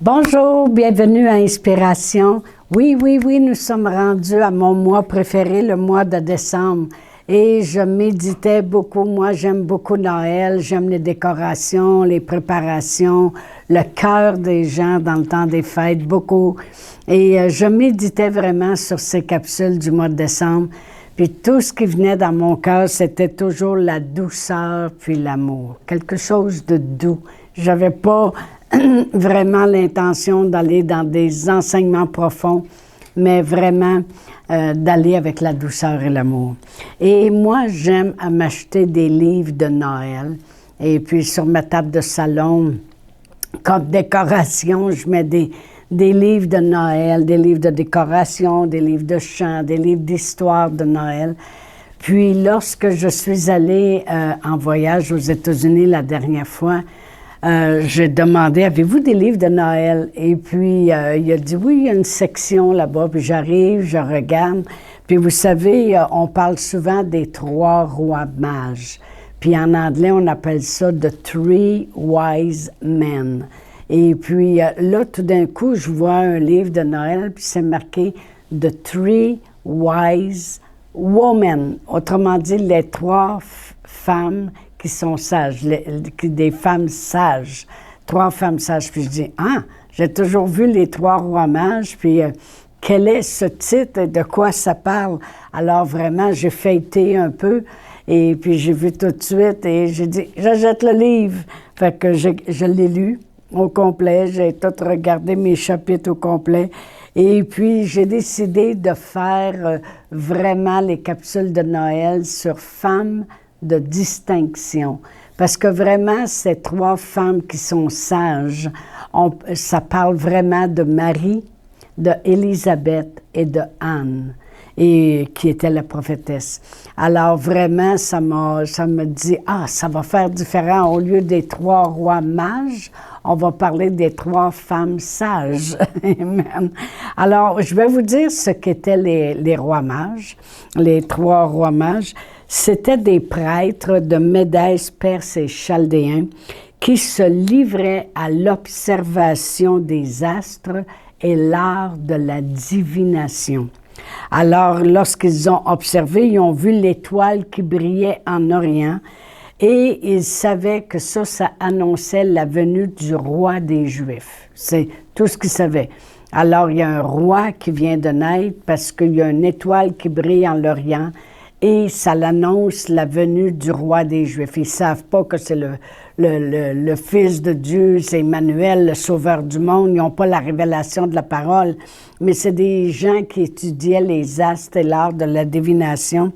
Bonjour, bienvenue à Inspiration. Oui, nous sommes rendus à mon mois préféré, le mois de décembre. Et je méditais beaucoup. Moi, j'aime beaucoup Noël, j'aime les décorations, les préparations, le cœur des gens dans le temps des fêtes, beaucoup. Et je méditais vraiment sur ces capsules du mois de décembre. Puis tout ce qui venait dans mon cœur, c'était toujours la douceur puis l'amour. Quelque chose de doux. J'avais pas vraiment l'intention d'aller dans des enseignements profonds, mais vraiment d'aller avec la douceur et l'amour. Et moi, j'aime à m'acheter des livres de Noël. Et puis sur ma table de salon, comme décoration, je mets des livres de Noël, des livres de décoration, des livres de chant, des livres d'histoire de Noël. Puis lorsque je suis allée en voyage aux États-Unis la dernière fois, j'ai demandé, avez-vous des livres de Noël? Et puis, il a dit, oui, il y a une section là-bas. Puis j'arrive, je regarde. Puis vous savez, on parle souvent des 3 rois mages. Puis en anglais, on appelle ça « The Three Wise Men ». Et puis là, tout d'un coup, je vois un livre de Noël, puis c'est marqué « The Three Wise Women ». Autrement dit, les 3 femmes qui sont sages, des femmes sages, 3 femmes sages. Puis je dis, j'ai toujours vu les 3 rois mages, puis quel est ce titre et de quoi ça parle? Alors vraiment, j'ai feuilleté un peu, et puis j'ai vu tout de suite, et j'ai dit, j'achète le livre. Fait que je l'ai lu au complet, j'ai tout regardé mes chapitres au complet, et puis j'ai décidé de faire vraiment les capsules de Noël sur femmes de distinction. Parce que vraiment, ces 3 femmes qui sont sages, ça parle vraiment de Marie, de Élisabeth et de Anne, et qui était la prophétesse. Alors vraiment, ça me dit, ça va faire différent. Au lieu des 3 rois mages, on va parler des 3 femmes sages. Amen. Alors, je vais vous dire ce qu'étaient les rois mages, les 3 rois mages. C'était des prêtres de Médès, Perse et Chaldéens qui se livraient à l'observation des astres et l'art de la divination. Alors, lorsqu'ils ont observé, ils ont vu l'étoile qui brillait en Orient et ils savaient que ça annonçait la venue du roi des Juifs. C'est tout ce qu'ils savaient. Alors, il y a un roi qui vient de naître parce qu'il y a une étoile qui brille en Orient. Et ça l'annonce la venue du roi des Juifs. Ils ne savent pas que c'est le Fils de Dieu, c'est Emmanuel, le Sauveur du monde. Ils n'ont pas la révélation de la parole. Mais c'est des gens qui étudiaient les astres et l'art de la divination.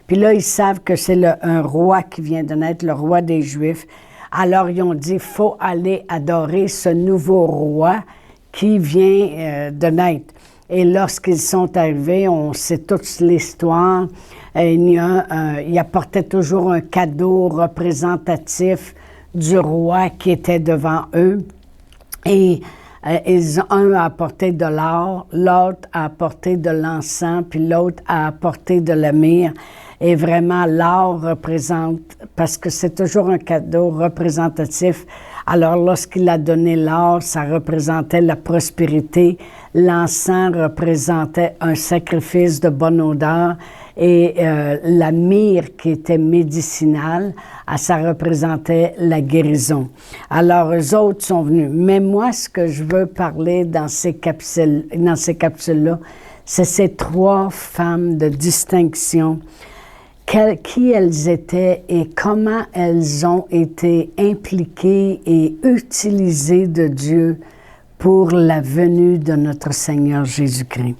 Puis là, ils savent que c'est un roi qui vient de naître, le roi des Juifs. Alors, ils ont dit, il faut aller adorer ce nouveau roi qui vient de naître. Et lorsqu'ils sont arrivés, on sait toute l'histoire. Il apportait toujours un cadeau représentatif du roi qui était devant eux. Et un a apporté de l'or, l'autre a apporté de l'encens, puis l'autre a apporté de la myrrhe. Et vraiment, l'or représente, parce que c'est toujours un cadeau représentatif. Alors, lorsqu'il a donné l'or, ça représentait la prospérité. L'encens représentait un sacrifice de bonne odeur. Et la myrrhe, qui était médicinale, ça représentait la guérison. Alors, eux autres sont venus. Mais moi, ce que je veux parler dans ces capsules-là, c'est ces 3 femmes de distinction, qui elles étaient et comment elles ont été impliquées et utilisées de Dieu pour la venue de notre Seigneur Jésus-Christ,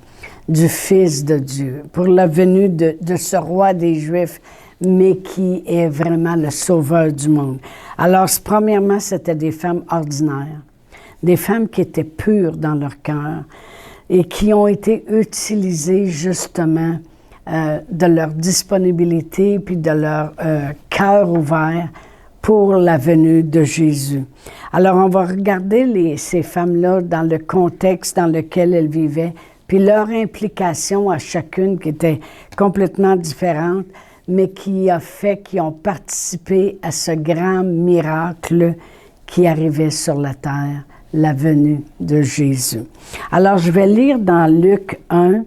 du Fils de Dieu, pour la venue de ce roi des Juifs, mais qui est vraiment le sauveur du monde. Alors, premièrement, c'était des femmes ordinaires, des femmes qui étaient pures dans leur cœur et qui ont été utilisées justement de leur disponibilité puis de leur cœur ouvert pour la venue de Jésus. Alors, on va regarder ces femmes-là dans le contexte dans lequel elles vivaient, puis leur implication à chacune qui était complètement différente, mais qui ont participé à ce grand miracle qui arrivait sur la terre, la venue de Jésus. Alors, je vais lire dans Luc 1,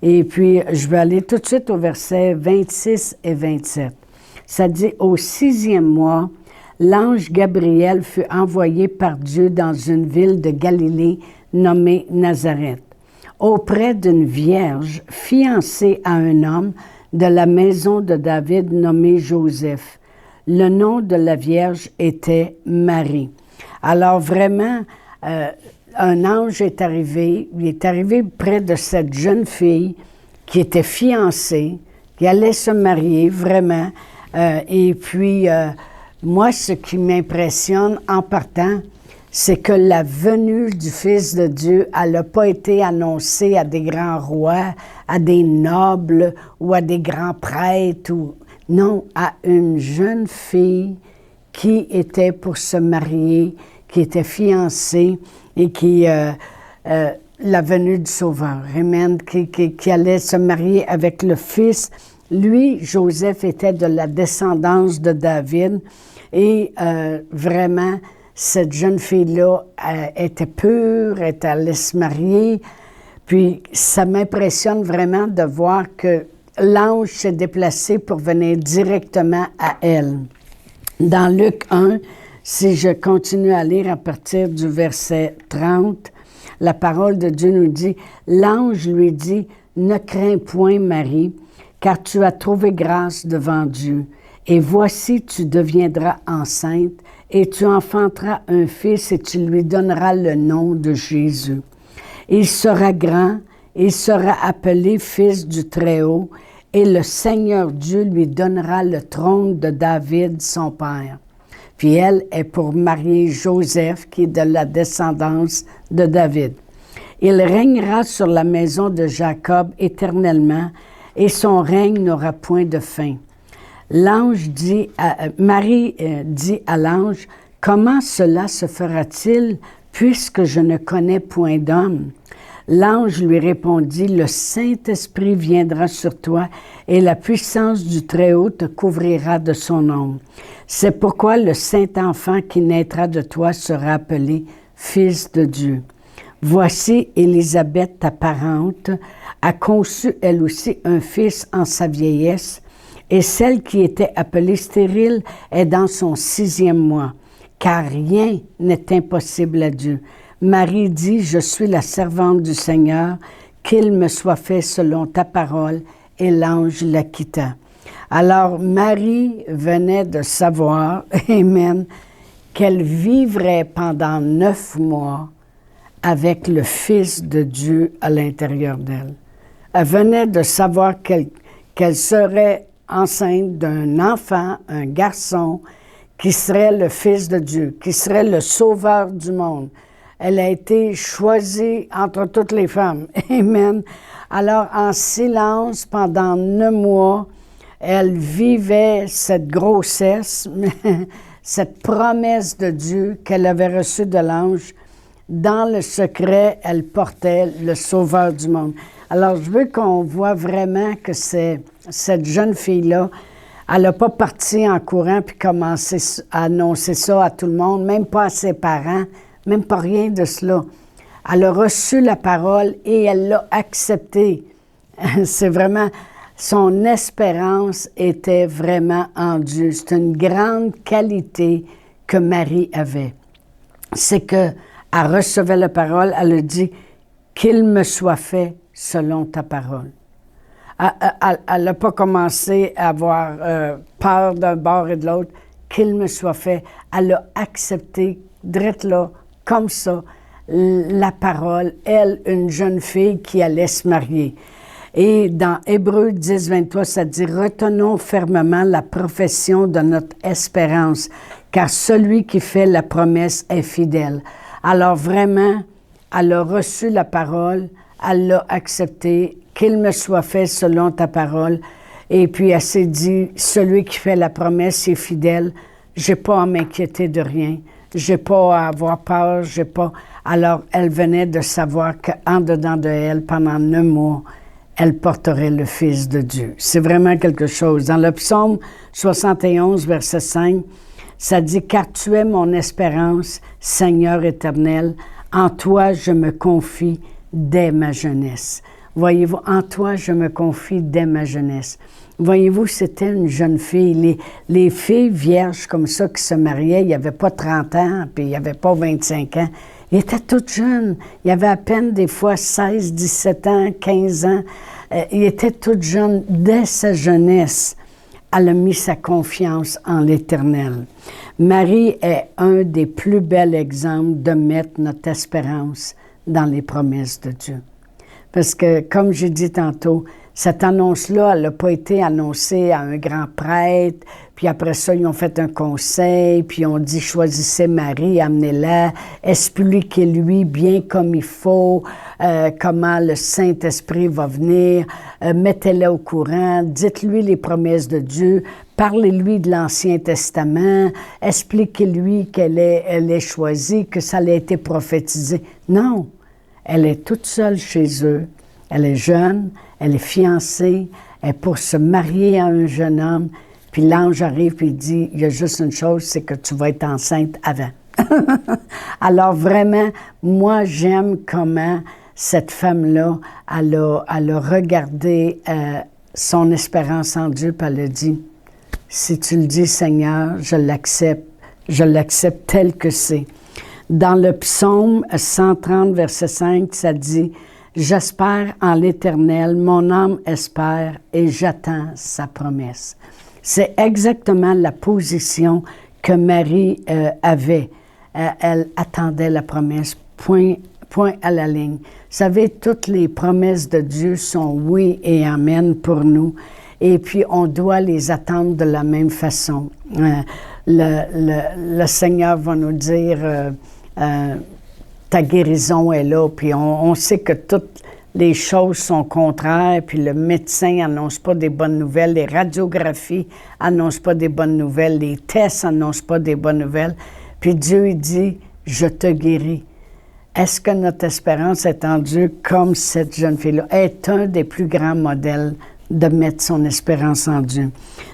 et puis je vais aller tout de suite au verset 26 et 27. Ça dit, au 6e mois, l'ange Gabriel fut envoyé par Dieu dans une ville de Galilée nommée Nazareth, auprès d'une vierge fiancée à un homme de la maison de David nommé Joseph. Le nom de la vierge était Marie. Alors vraiment, un ange est arrivé, il est arrivé près de cette jeune fille qui était fiancée, qui allait se marier vraiment. Et puis, moi, ce qui m'impressionne en partant, c'est que la venue du Fils de Dieu, elle n'a pas été annoncée à des grands rois, à des nobles ou à des grands prêtres, non, à une jeune fille qui était pour se marier, qui était fiancée et qui, la venue du Sauveur, amen, qui allait se marier avec le Fils. Lui, Joseph, était de la descendance de David et vraiment, cette jeune fille-là était pure, elle allait se marier. Puis, ça m'impressionne vraiment de voir que l'ange s'est déplacé pour venir directement à elle. Dans Luc 1, si je continue à lire à partir du verset 30, la parole de Dieu nous dit, « L'ange lui dit, « Ne crains point, Marie, car tu as trouvé grâce devant Dieu. Et voici, tu deviendras enceinte, et tu enfanteras un fils, et tu lui donneras le nom de Jésus. Il sera grand, il sera appelé Fils du Très-Haut, et le Seigneur Dieu lui donnera le trône de David, son père. » Puis elle est pour marier Joseph, qui est de la descendance de David. « Il régnera sur la maison de Jacob éternellement, et son règne n'aura point de fin. » Marie dit à l'ange, « Comment cela se fera-t-il, puisque je ne connais point d'homme? » L'ange lui répondit, « Le Saint-Esprit viendra sur toi, et la puissance du Très-Haut te couvrira de son ombre. C'est pourquoi le Saint-Enfant qui naîtra de toi sera appelé Fils de Dieu. Voici Élisabeth, ta parente, a conçu elle aussi un fils en sa vieillesse, et celle qui était appelée stérile est dans son 6e mois, car rien n'est impossible à Dieu. Marie dit, « Je suis la servante du Seigneur, qu'il me soit fait selon ta parole. » Et l'ange la quitta. Alors Marie venait de savoir, amen, qu'elle vivrait pendant 9 mois avec le Fils de Dieu à l'intérieur d'elle. Elle venait de savoir qu'elle serait enceinte d'un enfant, un garçon, qui serait le Fils de Dieu, qui serait le Sauveur du monde. Elle a été choisie entre toutes les femmes. Amen. Alors, en silence, pendant 9 mois, elle vivait cette grossesse, cette promesse de Dieu qu'elle avait reçue de l'ange. Dans le secret, elle portait le Sauveur du monde. Alors, je veux qu'on voit vraiment que cette jeune fille-là, elle n'a pas parti en courant puis commencé à annoncer ça à tout le monde, même pas à ses parents, même pas rien de cela. Elle a reçu la parole et elle l'a acceptée. C'est vraiment, son espérance était vraiment en Dieu. C'est une grande qualité que Marie avait. C'est qu'elle recevait la parole, elle a dit, « Qu'il me soit fait selon ta parole. » Elle n'a pas commencé à avoir peur d'un bord et de l'autre, « Qu'il me soit fait. » Elle a accepté, drette là, comme ça, la parole, elle, une jeune fille qui allait se marier. Et dans Hébreux 10, 23, ça dit « Retenons fermement la profession de notre espérance, car celui qui fait la promesse est fidèle. » Alors vraiment, elle a reçu la parole, elle l'a acceptée, « Qu'il me soit fait selon ta parole. » Et puis elle s'est dit « Celui qui fait la promesse est fidèle, je n'ai pas à m'inquiéter de rien. » J'ai pas à avoir peur, j'ai pas... Alors, elle venait de savoir qu'en dedans de elle, pendant 9 mois, elle porterait le Fils de Dieu. C'est vraiment quelque chose. Dans le psaume 71, verset 5, Ça dit, car tu es mon espérance, Seigneur éternel, en toi je me confie dès ma jeunesse. Voyez-vous, en toi je me confie dès ma jeunesse. Voyez-vous, c'était une jeune fille. Les filles vierges comme ça qui se mariaient, il n'y avait pas 30 ans, puis il n'y avait pas 25 ans. Ils étaient toutes jeunes. Il y avait à peine des fois 16, 17 ans, 15 ans. Il était toute jeune dès sa jeunesse. Elle a mis sa confiance en l'Éternel. Marie est un des plus bels exemples de mettre notre espérance dans les promesses de Dieu. Parce que, comme j'ai dit tantôt, cette annonce-là, elle n'a pas été annoncée à un grand prêtre, puis après ça, ils ont fait un conseil, puis ils ont dit « Choisissez Marie, amenez-la, expliquez-lui bien comme il faut, comment le Saint-Esprit va venir, mettez-la au courant, dites-lui les promesses de Dieu, parlez-lui de l'Ancien Testament, expliquez-lui qu'elle est choisie, que ça a été prophétisé. » Non, elle est toute seule chez eux, elle est jeune, elle est fiancée, elle est pour se marier à un jeune homme, puis l'ange arrive et il dit, il y a juste une chose, c'est que tu vas être enceinte avant. Alors vraiment, moi j'aime comment cette femme-là, elle a regardé son espérance en Dieu, puis elle a dit, si tu le dis Seigneur, je l'accepte tel que c'est. Dans le psaume 130, verset 5, ça dit, « J'espère en l'Éternel, mon âme espère et j'attends sa promesse. » C'est exactement la position que Marie avait. Elle attendait la promesse, point à la ligne. Vous savez, toutes les promesses de Dieu sont oui et amen pour nous. Et puis, on doit les attendre de la même façon. Le Seigneur va nous dire... ta guérison est là, puis on sait que toutes les choses sont contraires, puis le médecin n'annonce pas des bonnes nouvelles, les radiographies n'annoncent pas des bonnes nouvelles, les tests n'annoncent pas des bonnes nouvelles, puis Dieu il dit « Je te guéris ». Est-ce que notre espérance est en Dieu comme cette jeune fille-là est un des plus grands modèles de mettre son espérance en Dieu?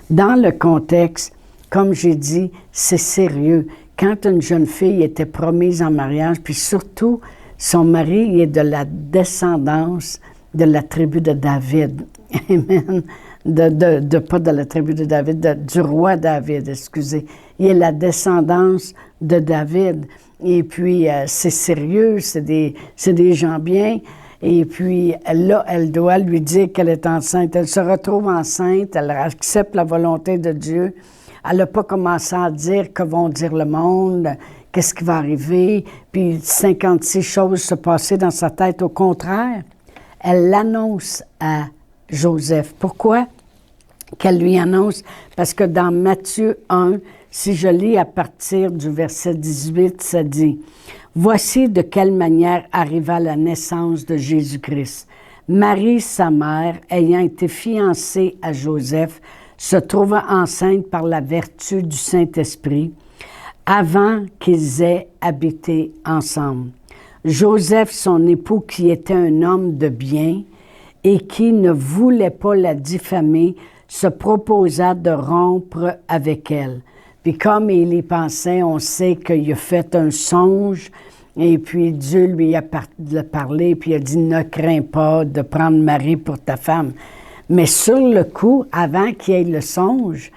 Dans le contexte, comme j'ai dit, c'est sérieux. Quand une jeune fille était promise en mariage, puis surtout, son mari est de la descendance de la tribu de David. Amen. Pas de la tribu de David, du roi David, excusez. Il est la descendance de David. Et puis, c'est sérieux, c'est des gens bien. Et puis, là, elle doit lui dire qu'elle est enceinte. Elle se retrouve enceinte, elle accepte la volonté de Dieu. Elle n'a pas commencé à dire que vont dire le monde, qu'est-ce qui va arriver, puis 56 choses se passer dans sa tête. Au contraire, elle l'annonce à Joseph. Pourquoi qu'elle lui annonce? Parce que dans Matthieu 1, si je lis à partir du verset 18, ça dit « Voici de quelle manière arriva la naissance de Jésus-Christ. Marie, sa mère, ayant été fiancée à Joseph, se trouva enceinte par la vertu du Saint-Esprit avant qu'ils aient habité ensemble. Joseph, son époux, qui était un homme de bien et qui ne voulait pas la diffamer, se proposa de rompre avec elle. Puis comme il y pensait, on sait qu'il a fait un songe et puis Dieu lui a parlé puis il a dit « Ne crains pas de prendre Marie pour ta femme ». Mais sur le coup, avant qu'il ait le songe,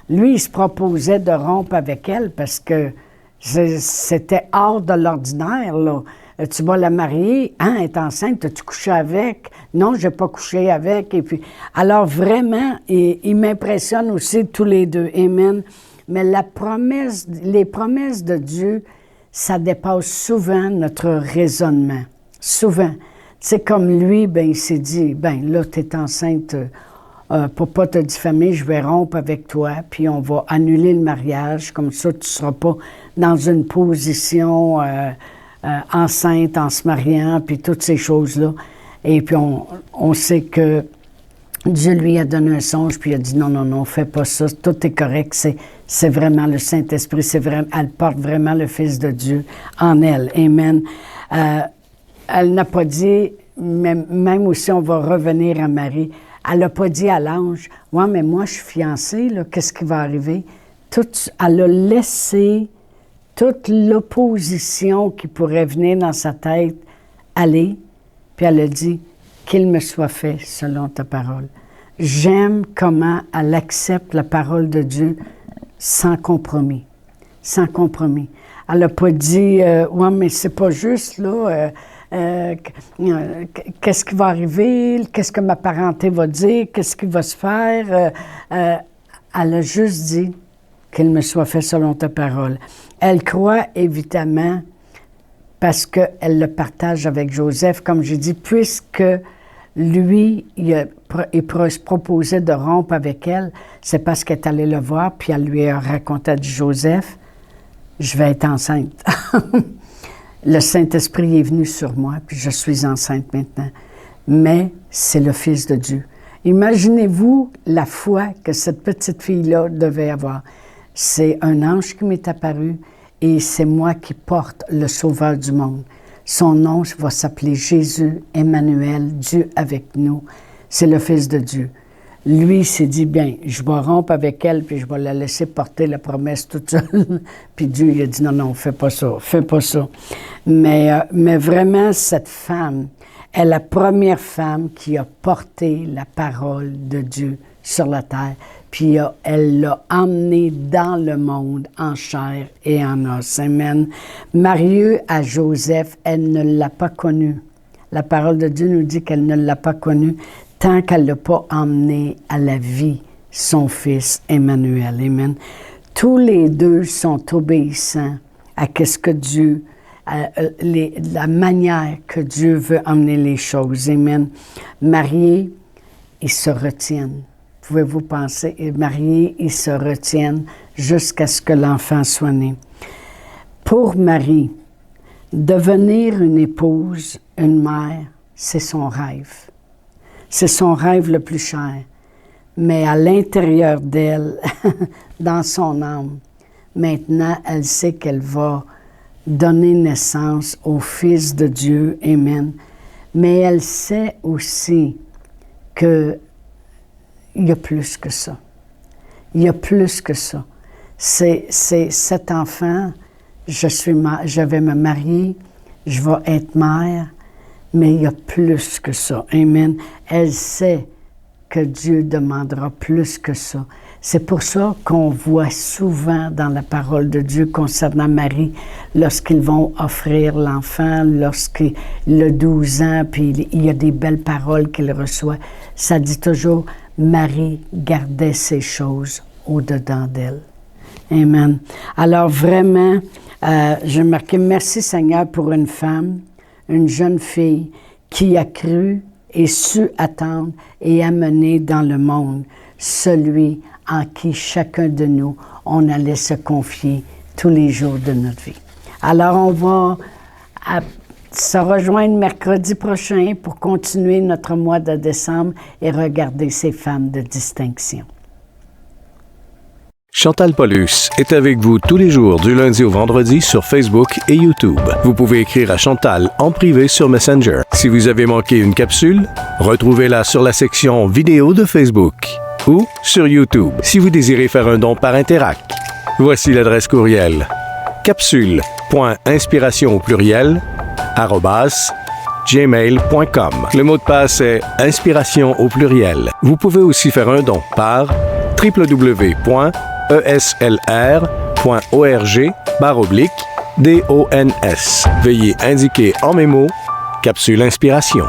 lui, il se proposait de rompre avec elle parce que c'était hors de l'ordinaire, là. Tu vas la marier, hein, elle est enceinte, as-tu couché avec? Non, je n'ai pas couché avec. Et puis, alors vraiment, il m'impressionne aussi tous les deux. Amen. Mais les promesses de Dieu, ça dépasse souvent notre raisonnement. Souvent. C'est comme lui, ben il s'est dit, ben là, tu es enceinte, pour pas te diffamer, je vais rompre avec toi, puis on va annuler le mariage, comme ça, tu ne seras pas dans une position enceinte en se mariant, puis toutes ces choses-là. Et puis, on sait que Dieu lui a donné un songe, puis il a dit, non, fais pas ça, tout est correct, c'est vraiment le Saint-Esprit, elle porte vraiment le Fils de Dieu en elle. Amen. Elle n'a pas dit, même aussi on va revenir à Marie, elle n'a pas dit à l'ange, « Ouais, mais moi je suis fiancée, là, qu'est-ce qui va arriver? » elle a laissé toute l'opposition qui pourrait venir dans sa tête aller, puis elle a dit qu'il me soit fait selon ta parole. J'aime comment elle accepte la parole de Dieu sans compromis. Sans compromis. Elle n'a pas dit ouais, mais c'est pas juste, là. Qu'est-ce qui va arriver? Qu'est-ce que ma parenté va dire? Qu'est-ce qui va se faire? Elle a juste dit qu'il me soit fait selon ta parole. Elle croit évidemment parce qu'elle le partage avec Joseph, comme j'ai dit, puisque lui, il proposait de rompre avec elle, c'est parce qu'elle est allée le voir, puis elle lui a raconté, elle dit, Joseph, je vais être enceinte. Le Saint-Esprit est venu sur moi, puis je suis enceinte maintenant. Mais c'est le Fils de Dieu. Imaginez-vous la foi que cette petite fille-là devait avoir. C'est un ange qui m'est apparu et c'est moi qui porte le Sauveur du monde. Son nom va s'appeler Jésus, Emmanuel, Dieu avec nous. C'est le Fils de Dieu. Lui s'est dit, bien, je vais rompre avec elle, puis je vais la laisser porter la promesse toute seule. Puis Dieu, il a dit, non, fais pas ça, fais pas ça. Mais vraiment, cette femme est la première femme qui a porté la parole de Dieu sur la terre. Puis elle l'a emmenée dans le monde en chair et en os. Amen. Mariée à Joseph, elle ne l'a pas connu. La parole de Dieu nous dit qu'elle ne l'a pas connu tant qu'elle ne l'a pas emmené à la vie, son fils Emmanuel. Amen. Tous les deux sont obéissants à ce que Dieu, la manière que Dieu veut emmener les choses. Amen. Mariés, ils se retiennent. Pouvez-vous penser, mariés, ils se retiennent jusqu'à ce que l'enfant soit né. Pour Marie, devenir une épouse, une mère, c'est son rêve. C'est son rêve le plus cher. Mais à l'intérieur d'elle, dans son âme, maintenant, elle sait qu'elle va donner naissance au Fils de Dieu. Amen. Mais elle sait aussi qu'il y a plus que ça. Il y a plus que ça. C'est cet enfant, je vais me marier, je vais être mère, mais il y a plus que ça. Amen. Elle sait que Dieu demandera plus que ça. C'est pour ça qu'on voit souvent dans la parole de Dieu concernant Marie, lorsqu'ils vont offrir l'enfant, lorsqu'il a 12 ans, puis il y a des belles paroles qu'il reçoit, ça dit toujours, Marie gardait ces choses au-dedans d'elle. Amen. Alors vraiment, j'ai marqué, merci Seigneur pour une femme, une jeune fille qui a cru et su attendre et amener dans le monde celui en qui chacun de nous, on allait se confier tous les jours de notre vie. Alors, on va se rejoindre mercredi prochain pour continuer notre mois de décembre et regarder ces femmes de distinction. Chantal Paulus est avec vous tous les jours du lundi au vendredi sur Facebook et YouTube. Vous pouvez écrire à Chantal en privé sur Messenger. Si vous avez manqué une capsule, retrouvez-la sur la section vidéo de Facebook ou sur YouTube si vous désirez faire un don par Interac. Voici l'adresse courriel capsule.inspiration au pluriel @gmail.com. Le mot de passe est inspiration au pluriel. Vous pouvez aussi faire un don par www.eslr.org/dons. Veuillez indiquer en mémo Capsule Inspiration.